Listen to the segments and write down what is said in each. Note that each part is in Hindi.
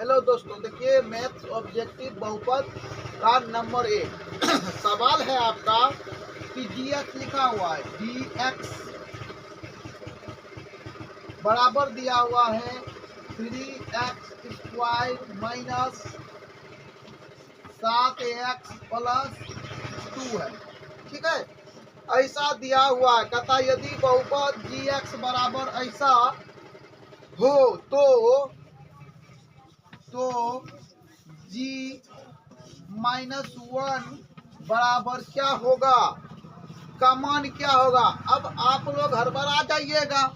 हेलो दोस्तों, देखिए मैथ्स ऑब्जेक्टिव बहुपद का नंबर 1 सवाल है आपका कि dx लिखा हुआ है, dx बराबर दिया हुआ है 3x² माइनस 7x प्लस 2 है। ठीक है, ऐसा दिया हुआ है। कहता यदि बहुपद gx बराबर ऐसा हो तो g -1 बराबर क्या होगा, का मान क्या होगा। अब आप लोग हड़बड़ा जाइएगा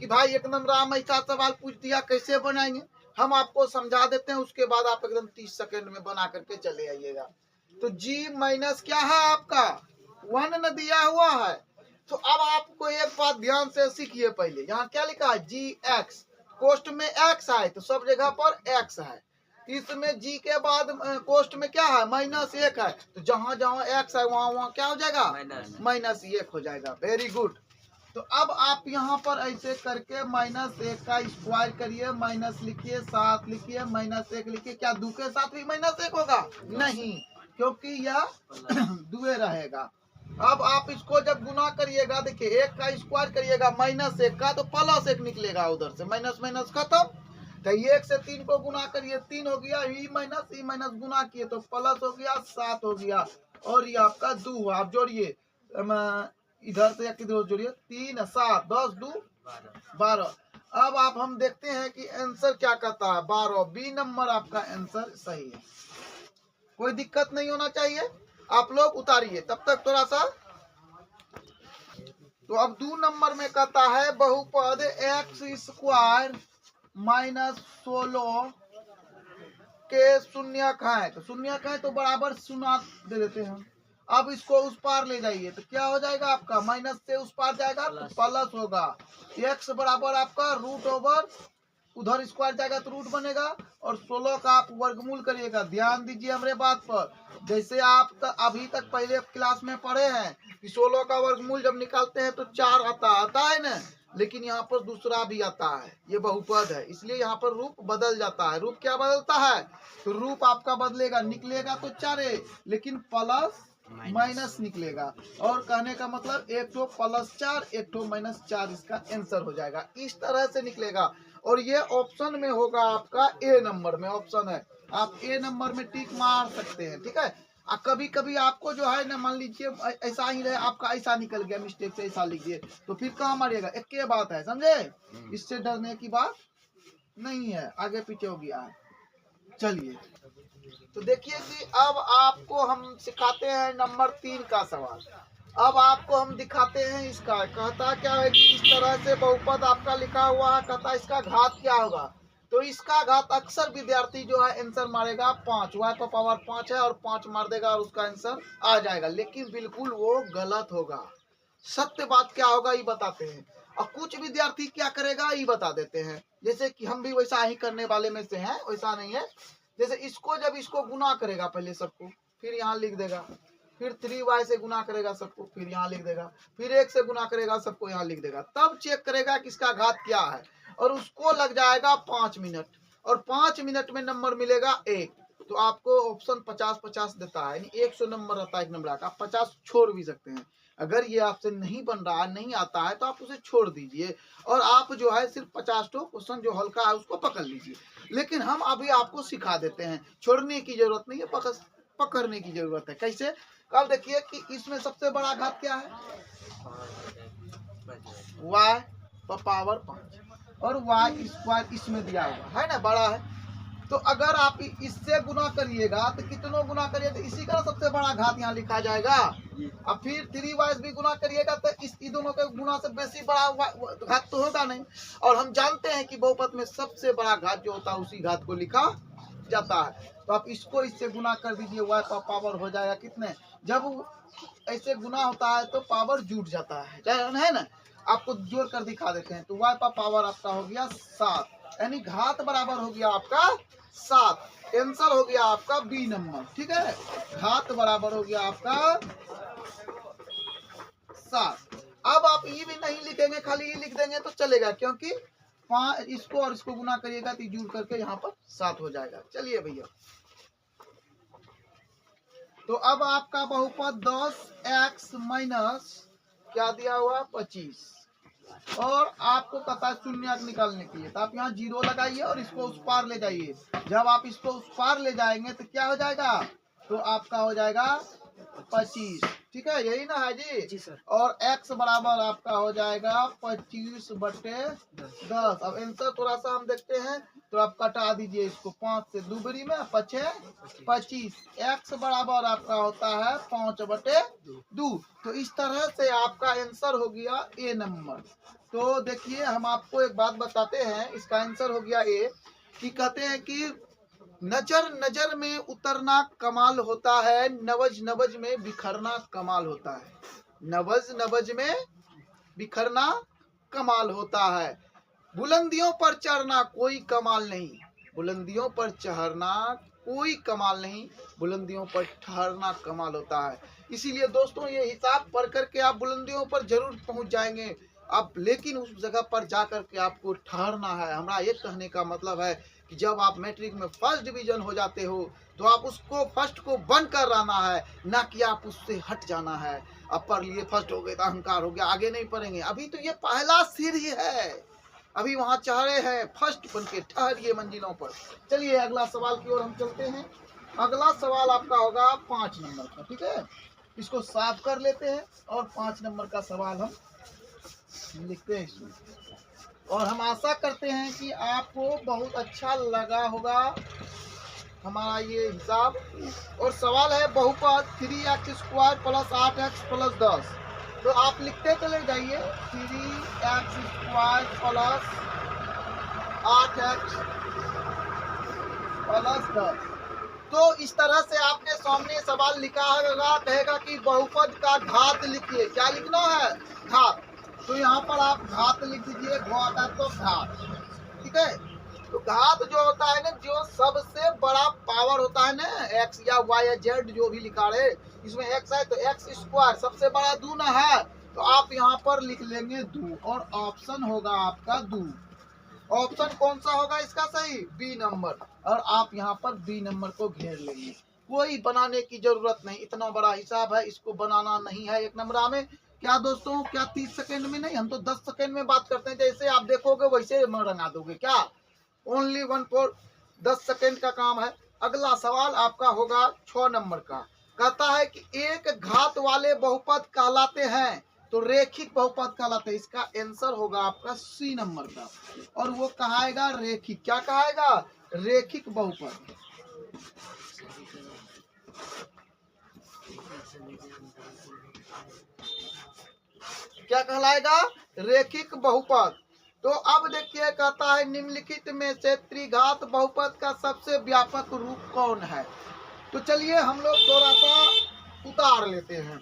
कि भाई एक नंबर राम ऐसा सवाल पूछ दिया, कैसे बनाएंगे। हम आपको समझा देते हैं, उसके बाद आप एकदम 30 सेकंड में बना करके चले आइएगा। तो g माइनस क्या है आपका 1 न दिया हुआ है। तो अब आपको एक बात ध्यान से सीखिए। पहले यहाँ क्या लिखा है, gx, कोष्ट में x है तो सब जगह पर x है। इसमें g के बाद कोष्ट में क्या है, -1 है, तो जहां जहां x है वहां क्या हो जाएगा, -1 हो जाएगा। Very good. तो अब आप यहाँ पर ऐसे करके -1 का स्क्वायर करिए, माइनस लिखिए, 7 लिखिए, -1 लिखिए। क्या 2 के साथ भी -1 होगा? नहीं, क्योंकि यह दुए रहेगा। अब आप इसको जब गुना करिएगा, देखिए 1 का स्क्वायर करिएगा -1 का तो +1 निकलेगा, उधर से माइनस माइनस खत्म। तो 1 से 3 को गुना करिए, 3 हो गया, ई माइनस गुना किए तो प्लस हो गया, 7 हो गया, और ये आपका 2। आप जोड़िए, इधर से या किधर जोड़िए, 3 7 10 2 12। अब आप हम देखते हैं कि आंसर क्या कहता है, 12 बी नंबर आपका आंसर सही है। कोई दिक्कत नहीं होना चाहिए। आप लोग उतारिए तब तक थोड़ा सा। तो अब 2 नंबर में कहता है बहुपद x² -16 के शून्यक है। तो शून्यक है तो बराबर शून्य दे देते हैं। अब इसको उस पार ले जाइए तो क्या हो जाएगा आपका, माइनस से उस पार जाएगा तो प्लस होगा। x बराबर आपका √, उधर स्क्वायर जाएगा तो रूट बनेगा, और 16 का आप वर्गमूल करिएगा। ध्यान दीजिए हमारे बात पर। जैसे आप अभी तक पहले क्लास में पढ़े हैं कि 16 का वर्गमूल जब निकालते हैं तो 4 आता है ना, लेकिन यहाँ पर दूसरा भी आता है। ये बहुपद है, इसलिए यहाँ पर रूप बदल जाता है। रूप क्या बदलता है, तो रूप आपका बदलेगा, निकलेगा तो 4 लेकिन प्लस माइनस निकलेगा। और कहने का मतलब एक तो +4 एक तो -4, इसका आंसर हो जाएगा। इस तरह से निकलेगा। और ये ऑप्शन में होगा आपका, ए नंबर में ऑप्शन है, आप ए नंबर में टिक मार सकते हैं। ठीक है, कभी कभी आपको जो है ना, मान लीजिए ऐसा ही रहे, आपका ऐसा निकल गया, मिस्टेक से ऐसा लिख दिए, तो फिर कहाँ मारिएगा, एक के बात है, समझे। इससे डरने की बात नहीं है, आगे पीछे हो गया है। चलिए, तो देखिए कि अब आपको हम सिखाते हैं नंबर 3 का सवाल। अब आपको हम दिखाते हैं इसका। कहता क्या है कि इस तरह से बहुपद आपका लिखा हुआ है, कहता इसका घात क्या होगा। तो इसका घात अक्सर विद्यार्थी जो है आंसर मारेगा 5, y पर पावर 5 है और 5 मार देगा और उसका आंसर आ जाएगा, लेकिन बिल्कुल वो गलत होगा। सत्य बात क्या होगा ये बताते हैं, और कुछ विद्यार्थी क्या करेगा ये बता देते हैं। जैसे कि हम भी वैसा ही करने वाले में से हैं, वैसा नहीं है। जैसे इसको जब इसको गुना करेगा पहले सबको, फिर यहाँ लिख देगा, फिर 3y से गुना करेगा सबको, फिर यहाँ लिख देगा, फिर 1 से गुना करेगा सबको, यहाँ लिख देगा, तब चेक करेगा कि इसका घात क्या है, और उसको लग जाएगा 5 मिनट, और 5 मिनट में नंबर मिलेगा 1। तो आपको ऑप्शन 50-50 देता है, यानी 100 नंबर रहता है एक नंबर का। आप 50 छोड़ भी सकते हैं। अगर ये आपसे नहीं बन रहा है, नहीं आता है, तो आप उसे छोड़ दीजिए, और आप जो है सिर्फ 50 क्वेश्चन जो हल्का है उसको पकड़ लीजिए। लेकिन हम अभी आपको सिखा देते हैं, छोड़ने की जरूरत नहीं है, पकड़ने की जरूरत है। कैसे, अब देखिए कि इसमें सबसे बड़ा घात क्या है, y पर पावर 5, और y² इसमें दिया हुआ है ना, बड़ा है। तो अगर आप इससे गुना करिएगा तो कितनों गुना करिए तो इसी का सबसे बड़ा घात यहाँ लिखा जाएगा। अब फिर 3y भी गुना करिएगा तो इस दोनों के गुना से बेसी बड़ा घात तो होगा नहीं। और हम जानते हैं कि बहुपद में सबसे बड़ा घात जो होता है उसी घात को लिखा जाता है। तो आप इसको इससे गुना कर दीजिए, y पर पावर हो जाएगा कितने। जब ऐसे गुना होता है तो पावर जुट जाता है ना। आपको जोड़ कर दिखा देते हैं। तो y पर पावर आपका हो गया 7, यानी घात बराबर हो गया आपका 7। आंसर हो गया आपका बी नंबर। ठीक है, घात बराबर हो गया आपका 7। अब आप ये भी नहीं लिखेंगे, खाली ये लिख देंगे तो चलेगा, क्योंकि 5 इसको और इसको गुना करिएगा तो जुड़ करके यहाँ पर 7 हो जाएगा। चलिए भैया, तो अब आपका बहुपद 10x माइनस क्या दिया हुआ 25, और आपको पता है शून्य निकालने के लिए, तो आप यहाँ 0 लगाइए और इसको उस पार ले जाइए। जब आप इसको उस पार ले जाएंगे तो क्या हो जाएगा, तो आपका हो जाएगा 25। ठीक है, यही ना है जी सर। और x बराबर आपका हो जाएगा 25/10। अब आंसर थोड़ा सा हम देखते हैं, तो आप कटा दीजिए इसको, 5 से दूबरी में 25, x बराबर आपका होता है 5/2। तो इस तरह से आपका आंसर हो गया ए नंबर। तो देखिए हम आपको एक बात बताते हैं, इसका आंसर हो गया ए, कि कहते हैं कि नजर नजर में उतरना कमाल होता है, नवज नवज में बिखरना कमाल होता है। नवज नवज में बिखरना कमाल होता है। बुलंदियों पर चढ़ना कोई कमाल नहीं, बुलंदियों पर चढ़ना कोई कमाल नहीं, बुलंदियों पर ठहरना कमाल होता है। इसीलिए दोस्तों ये हिसाब पढ़ करके आप बुलंदियों पर जरूर पहुंच जाएंगे आप, लेकिन उस जगह पर जाकर के आपको ठहरना है। हमारा ये कहने का मतलब है कि जब आप मैट्रिक में फर्स्ट डिवीजन हो जाते हो तो आप उसको फर्स्ट को बन कर रहना है, ना कि आप उससे हट जाना है। अब पढ़ लिए फर्स्ट हो गए तो अहंकार हो गया, आगे नहीं पढ़ेंगे। अभी तो ये पहला सिर ही है, अभी वहां चढ़े हैं, फर्स्ट बन के ठहरिए मंजिलों पर। चलिए अगला सवाल की ओर हम चलते हैं। अगला सवाल आपका होगा 5 नंबर का। ठीक है, इसको साफ कर लेते हैं और 5 नंबर का सवाल हम लिखते हैं इसमें, और हम आशा करते हैं कि आपको बहुत अच्छा लगा होगा हमारा ये हिसाब। और सवाल है बहुपद 3x² + 8x + 10। तो आप लिखते चले जाइए 3x² + 8x + 10। तो इस तरह से आपके सामने सवाल लिखा होगा, कहेगा कि बहुपद का घात लिखिए। क्या लिखना है, घात। तो यहाँ पर आप घात लिख दीजिए, घात तो घात। ठीक है, तो घात जो होता है ना, जो सबसे बड़ा पावर होता है ना, x या y या z जो भी लिखा है, इसमें x है तो x² सबसे बड़ा दूना है, तो आप यहाँ पर लिख लेंगे 2, और ऑप्शन होगा आपका 2। ऑप्शन कौन सा होगा इसका सही, बी नंबर, और आप यहाँ पर बी नंबर को घेर लेंगे। कोई बनाने की जरूरत नहीं, इतना बड़ा हिसाब है, इसको बनाना नहीं है एक नंबर में। क्या दोस्तों, क्या 30 सेकंड में नहीं, हम तो 10 सेकंड में बात करते हैं, जैसे आप देखोगे वैसे रंगा दोगे। क्या ओनली 1 for 10 सेकंड का काम है। अगला सवाल आपका होगा 6 नंबर का। कहता है कि एक घात वाले बहुपद कहलाते हैं, तो रेखिक बहुपद कहलाते हैं। इसका आंसर होगा आपका सी नंबर का, और वो कहाएगा रेखिक। क्या कहाएगा, रेखिक बहुपद। क्या कहलाएगा, रेखिक बहुपद। तो अब देखिए कहता है निम्नलिखित में से त्रिघात बहुपद का सबसे व्यापक रूप कौन है। तो चलिए हम लोग थोड़ा सा उतार लेते हैं,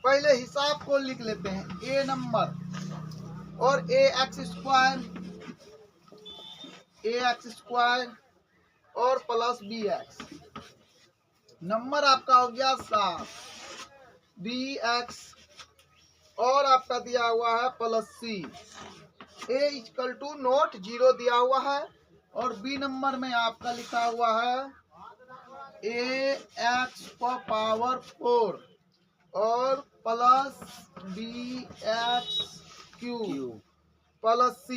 पहले हिसाब को लिख लेते हैं। ए नंबर और ax² और प्लस bx। नंबर आपका हो गया 7, bx और आपका दिया हुआ है प्लस c। a = नोट 0 दिया हुआ है, और b नंबर में आपका लिखा हुआ है ax⁴ और प्लस bx³ प्लस c,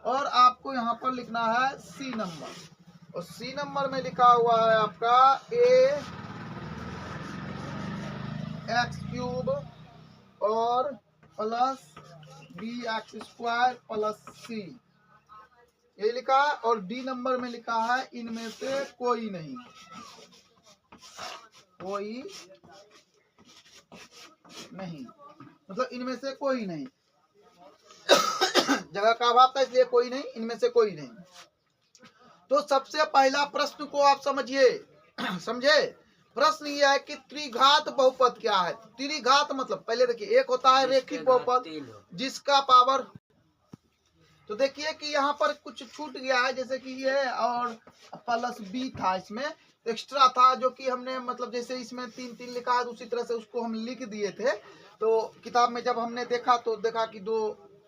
और आपको यहाँ पर लिखना है सी नंबर, और सी नंबर में लिखा हुआ है आपका ax³ और प्लस bx² प्लस c, ये लिखा है। और डी नंबर में लिखा है इनमें से कोई नहीं, कोई नहीं, मतलब इनमें से कोई नहीं। जगह का अभाव था इसलिए कोई नहीं, इनमें से कोई नहीं। तो सबसे पहला प्रश्न को आप समझिए, समझे। प्रश्न यह है कि त्रिघात बहुपद क्या है। त्रिघात मतलब पहले देखिए, एक होता है रेखिक बहुपद जिसका पावर, तो देखिए कि यहाँ पर कुछ छूट गया है, जैसे कि ये और प्लस बी था, इसमें एक्स्ट्रा था जो कि हमने मतलब जैसे इसमें 3 लिखा है, उसी तरह से उसको हम लिख दिए थे। तो किताब में जब हमने देखा तो देखा कि 2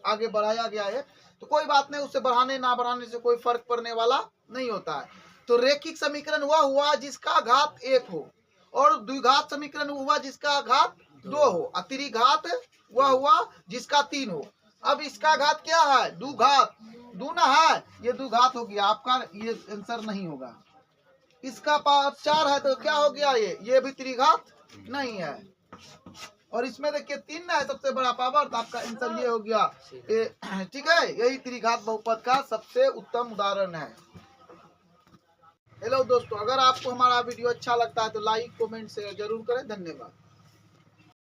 आगे बढ़ाया गया है, तो कोई बात नहीं, उससे बढ़ाने ना बढ़ाने से कोई फर्क पड़ने वाला नहीं होता है। तो रेखिक समीकरण वह हुआ जिसका घात 1 हो, और द्विघात समीकरण हुआ जिसका घात 2 हो, और त्रिघात वह हुआ जिसका 3 हो। अब इसका घात क्या है? द्विघात, दूना है, ये द्विघात हो गया आपका, ये आंसर नहीं होगा। इसका पावर 4 है तो क्या हो गया? ये भी त्रिघात नहीं है। और इसमें देखिए 3 है सबसे बड़ा पावर, तो आपका आंसर ये हो गया। ठीक है, यही त्रिघात बहुपद का सबसे उत्तम उदाहरण है। हेलो दोस्तों, अगर आपको हमारा वीडियो अच्छा लगता है तो लाइक कमेंट शेयर जरूर करें। धन्यवाद।